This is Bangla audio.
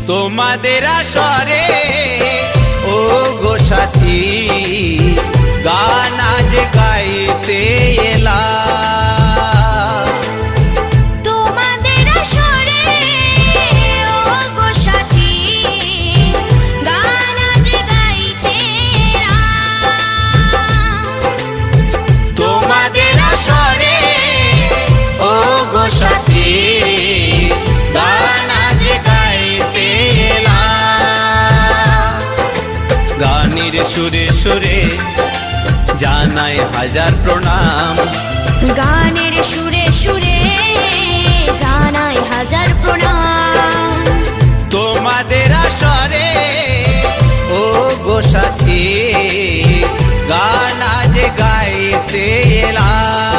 তোমাদের আসরে ও গো সাথী গান আজ গাইতে এলাম। তোমাদের আসরে ও গো সাথী গান আজ গাইতে এলাম। তোমাদের আসরে ও গো সাথী গান আজ গাইতে এলাম। গানের সুরে সুরে জানাই হাজার প্রণাম। গানের সুরে সুরে জানাই হাজার প্রণাম। তোমাদের আসরে ও গো সাথী গান আজ গাইতে এলাম।